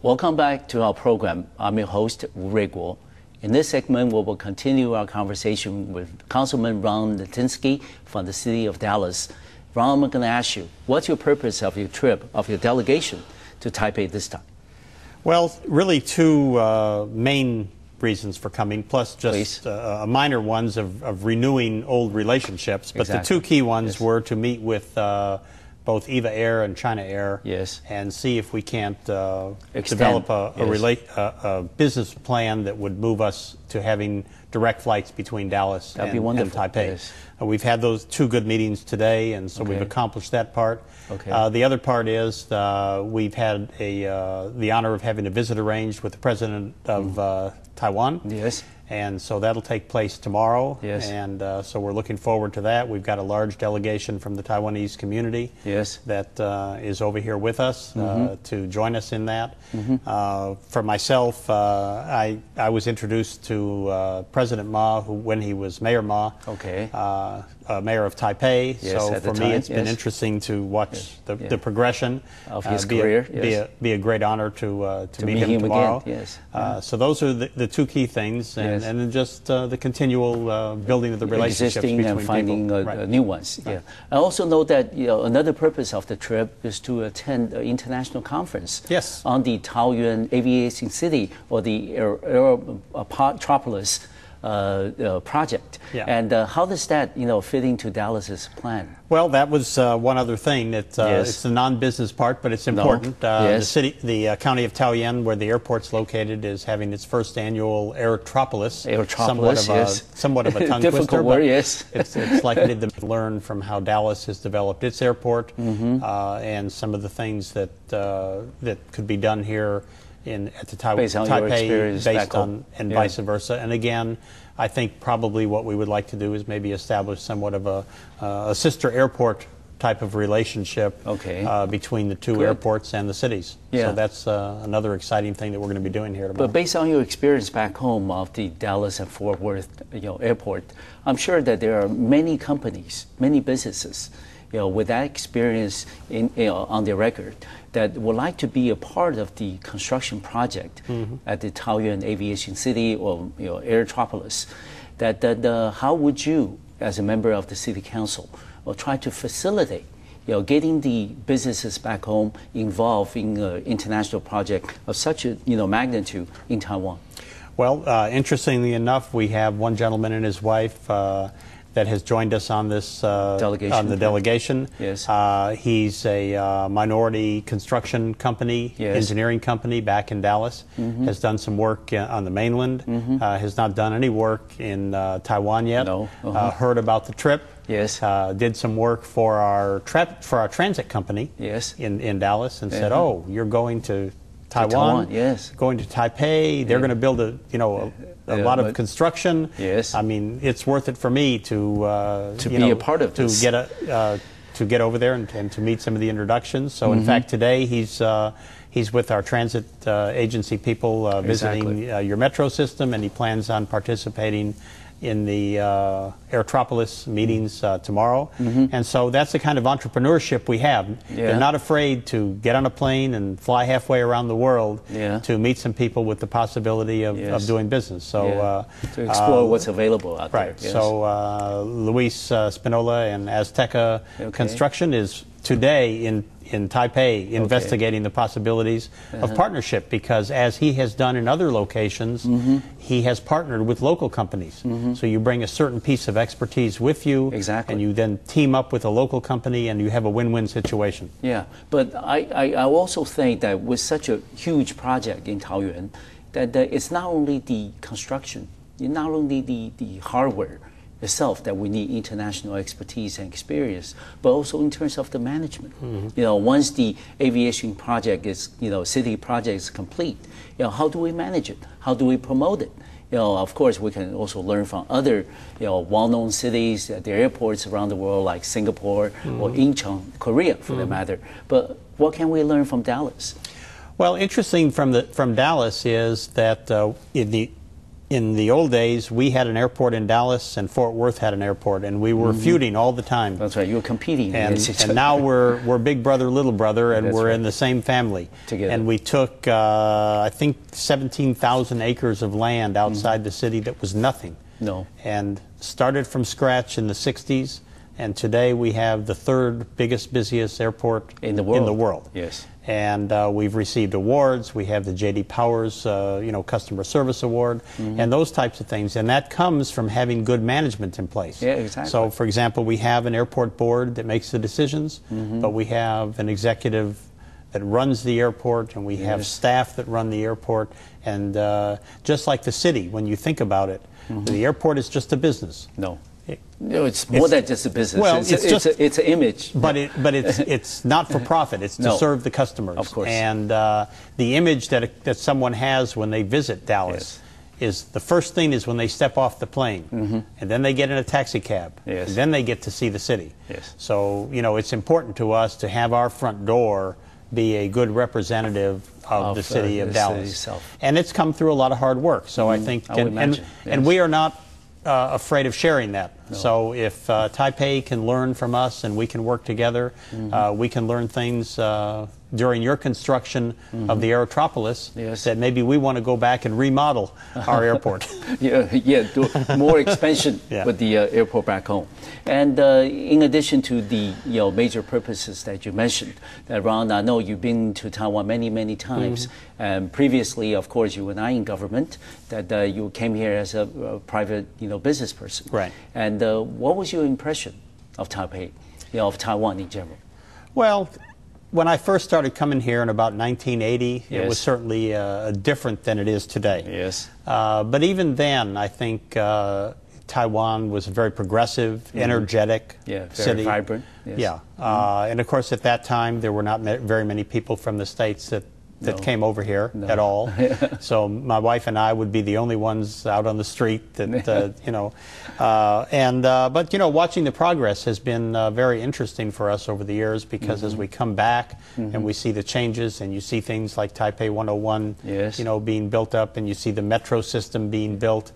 Welcome back to our program. I'm your host, Wu Ruiguo. In this segment, we will continue our conversation with Councilman Ron Litinsky from the city of Dallas. Ron, I'm going to ask you, what's your purpose of your trip, of your delegation to Taipei this time? Well, really two main reasons for coming, plus just minor ones of renewing old relationships. But the two key ones were to meet with both EVA Air and China Air and see if we can't develop a business plan that would move us to having direct flights between Dallas and Taipei. We've had those two good meetings today, and so we've accomplished that part. The other part is we've had the honor of having a visit arranged with the president of Taiwan. And so that'll take place tomorrow, and so we're looking forward to that. We've got a large delegation from the Taiwanese community that is over here with us to join us in that. For myself, I was introduced to President Ma when he was Mayor Ma, Mayor of Taipei. So for me, it's been interesting to watch the progression of his career. Be a great honor to meet him tomorrow. So those are the two key things. And then just the continual building of the relationships between and finding new ones. I also know that another purpose of the trip is to attend an international conference on the Taoyuan Aviation City, or the Aerotropolis project. And how does that fit into Dallas's plan? Well, that was one other thing. It's the non-business part, but it's important. The county of Taoyuan, where the airport's located, is having its first annual Aerotropolis. Somewhat of a tongue twister, word, it's likely to learn from how Dallas has developed its airport and some of the things that could be done here at the Taipei, based on and vice versa. And again, I think probably what we would like to do is maybe establish somewhat of a sister airport type of relationship between the two airports and the cities. So that's another exciting thing that we're going to be doing here tomorrow. But based on your experience back home of the Dallas and Fort Worth airport, I'm sure that there are many companies, many businesses with that experience on their record, that would like to be a part of the construction project at the Taoyuan Aviation City or Aerotropolis. How would you, as a member of the City Council, try to facilitate getting the businesses back home involved in an international project of such a magnitude in Taiwan? Well, interestingly enough, we have one gentleman and his wife that has joined us on this delegation. He's a minority construction company, engineering company back in Dallas. Has done some work on the mainland. Has not done any work in Taiwan yet. Heard about the trip. Did some work for our transit company in Dallas, and said, "Oh, you're going to Taiwan, going to Taipei. They're going to build a lot of construction. I mean, it's worth it for me to be a part of this, to get over there and to meet some of the introductions." So in fact, today he's with our transit agency people visiting your metro system, and he plans on participating in the Aerotropolis meetings tomorrow. And so that's the kind of entrepreneurship we have. They're not afraid to get on a plane and fly halfway around the world to meet some people with the possibility of doing business. So to explore what's available out there. So Luis Spinola and Azteca Construction is today in Taipei investigating the possibilities of partnership, because as he has done in other locations, he has partnered with local companies. So you bring a certain piece of expertise with you, and you then team up with a local company, and you have a win-win situation. But I also think that with such a huge project in Taoyuan, that it's not only the construction, not only the hardware itself that we need international expertise and experience, but also in terms of the management. Once the aviation project is, city project is complete, how do we manage it? How do we promote it? Of course, we can also learn from other, well-known cities, the airports around the world, like Singapore or Incheon, Korea, for that matter. But what can we learn from Dallas? Well, interesting from Dallas is that in the old days, we had an airport in Dallas and Fort Worth had an airport, and we were feuding all the time. That's right, you were competing. And now we're big brother, little brother, and we're in the same family. Together. And we took, I think, 17,000 acres of land outside the city that was nothing. No. And started from scratch in the 60s, and today we have the third biggest, busiest airport in the world. Yes. And we've received awards. We have the J.D. Powers, Customer Service Award, and those types of things. And that comes from having good management in place. Yeah, exactly. So, for example, we have an airport board that makes the decisions, but we have an executive that runs the airport, and we have staff that run the airport. And just like the city, when you think about it, the airport is just a business. No, it's more than just a business. Well, it's an image. But it's not for profit. It's to serve the customers. Of course. And the image that someone has when they visit Dallas is the first thing is when they step off the plane, and then they get in a taxi cab, and then they get to see the city. So it's important to us to have our front door be a good representative of the city of Dallas. And it's come through a lot of hard work. So I think, and we are not afraid of sharing that. So if Taipei can learn from us and we can work together, we can learn things during your construction of the Aerotropolis that maybe we want to go back and remodel our airport. Do more expansion with the airport back home. And in addition to the major purposes that you mentioned, Ron, I know you've been to Taiwan many times. And previously, of course, you were not in government. That you came here as a private business person. Right. And what was your impression of Taipei, of Taiwan in general? Well, when I first started coming here in about 1980, it was certainly different than it is today. But even then, I think Taiwan was a very progressive, energetic very city. Vibrant. And of course, at that time, there were not very many people from the States that came over here at all. So my wife and I would be the only ones out on the street that, but watching the progress has been very interesting for us over the years, because as we come back and we see the changes, and you see things like Taipei 101, being built up, and you see the metro system being built,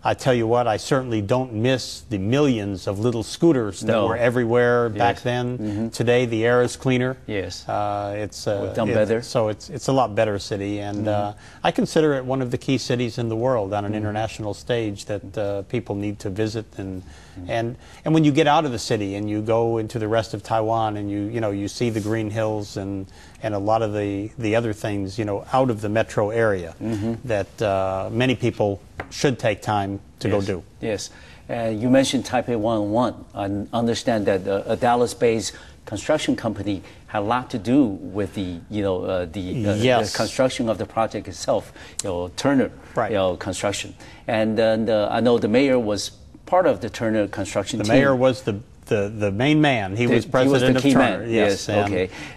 I tell you what, I certainly don't miss the millions of little scooters that were everywhere back then. Today, the air is cleaner. It's done better. So it's a lot better city, and I consider it one of the key cities in the world on an international stage that people need to visit. And when you get out of the city and you go into the rest of Taiwan, and you see the green hills and a lot of the other things out of the metro area that many people should take time to go do. You mentioned Taipei 101. I understand that a Dallas-based construction company had a lot to do with the construction of the project itself. Turner construction, and I know the mayor was part of the Turner construction team. The mayor was the main man. He was president of Turner.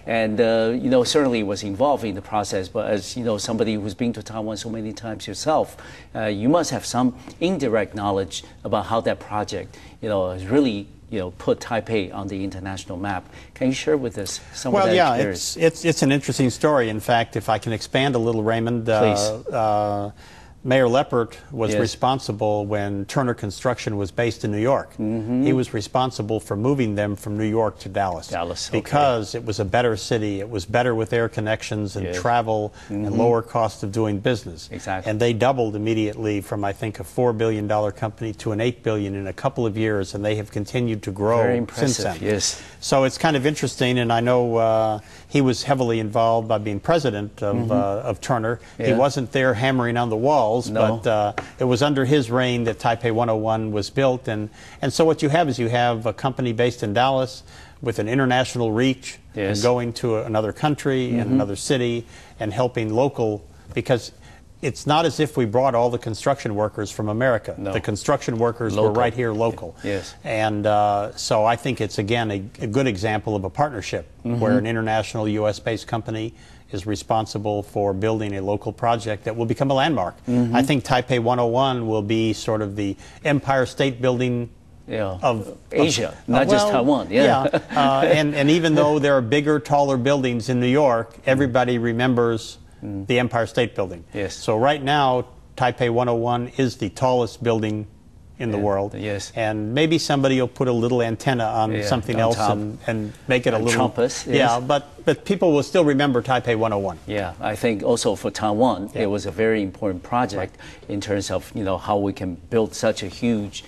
And certainly was involved in the process. But as somebody who's been to Taiwan so many times yourself, you must have some indirect knowledge about how that project has really put Taipei on the international map. Can you share with us some of that experience? It's an interesting story. In fact, if I can expand a little, Raymond. Please. Mayor Leppert was responsible when Turner Construction was based in New York. He was responsible for moving them from New York to Dallas. Because it was a better city. It was better with air connections and travel and lower cost of doing business. And they doubled immediately from, I think, a $4 billion company to an $8 billion in a couple of years, and they have continued to grow since then. So it's kind of interesting, and I know he was heavily involved by being president of Turner. He wasn't there hammering on the walls, but it was under his reign that Taipei 101 was built. And so what you have is you have a company based in Dallas with an international reach, and going to another country and another city and helping local, because it's not as if we brought all the construction workers from America. The construction workers were right here local. And so I think it's, again, a good example of a partnership where an international U.S.-based company is responsible for building a local project that will become a landmark. I think Taipei 101 will be sort of the Empire State Building of Asia, not just Taiwan. And even though there are bigger, taller buildings in New York, everybody remembers the Empire State Building. So right now, Taipei 101 is the tallest building in the world. Yes. And maybe somebody will put a little antenna on something else and make it a little trumpet. Yes. Yeah, but people will still remember Taipei 101. Yeah, I think also for Taiwan, it was a very important project in terms of how we can build such a huge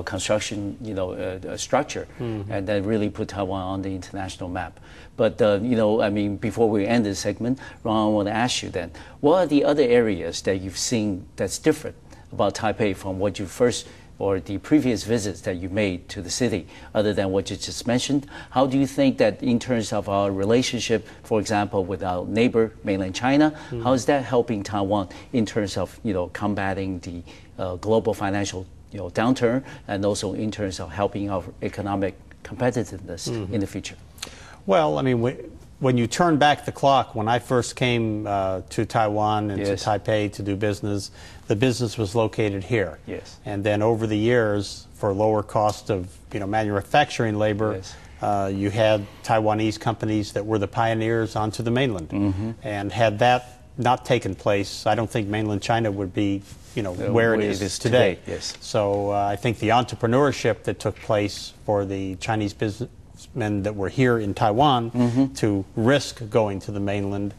construction structure and then really put Taiwan on the international map. But I mean, before we end this segment, Ron, I want to ask you then, what are the other areas that you've seen that's different about Taipei from what you first or the previous visits that you made to the city, other than what you just mentioned? How do you think that in terms of our relationship, for example, with our neighbor, mainland China, how is that helping Taiwan in terms of combating the global financial downturn, and also in terms of helping our economic competitiveness in the future? Well, I mean, when you turn back the clock, when I first came to Taiwan and to Taipei to do business, the business was located here. Yes. And then over the years, for lower cost of manufacturing labor, you had Taiwanese companies that were the pioneers onto the mainland. And had that not taken place, I don't think mainland China would be where it is today. Yes. So I think the entrepreneurship that took place for the Chinese businessmen that were here in Taiwan to risk going to the mainland,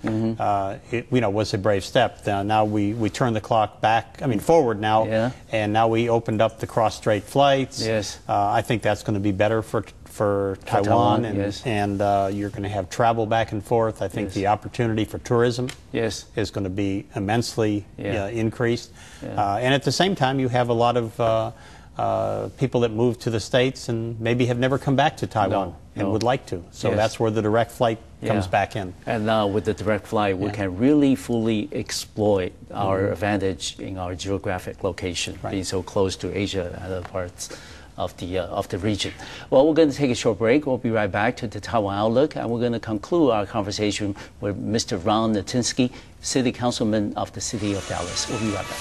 it was a brave step. Now we turn the clock back, forward now, and now we opened up the cross-strait flights. Yes. I think that's going to be better for Taiwan, and you're going to have travel back and forth. I think the opportunity for tourism is going to be immensely increased. And at the same time, you have a lot of people that move to the States and maybe have never come back to Taiwan and would like to. So that's where the direct flight comes back in. And now with the direct flight, we can really fully exploit our advantage in our geographic location, being so close to Asia and other parts of the region. Well, we're going to take a short break. We'll be right back to the Taiwan Outlook, and we're going to conclude our conversation with Mr. Ron Natinsky, City Councilman of the City of Dallas. We'll be right back.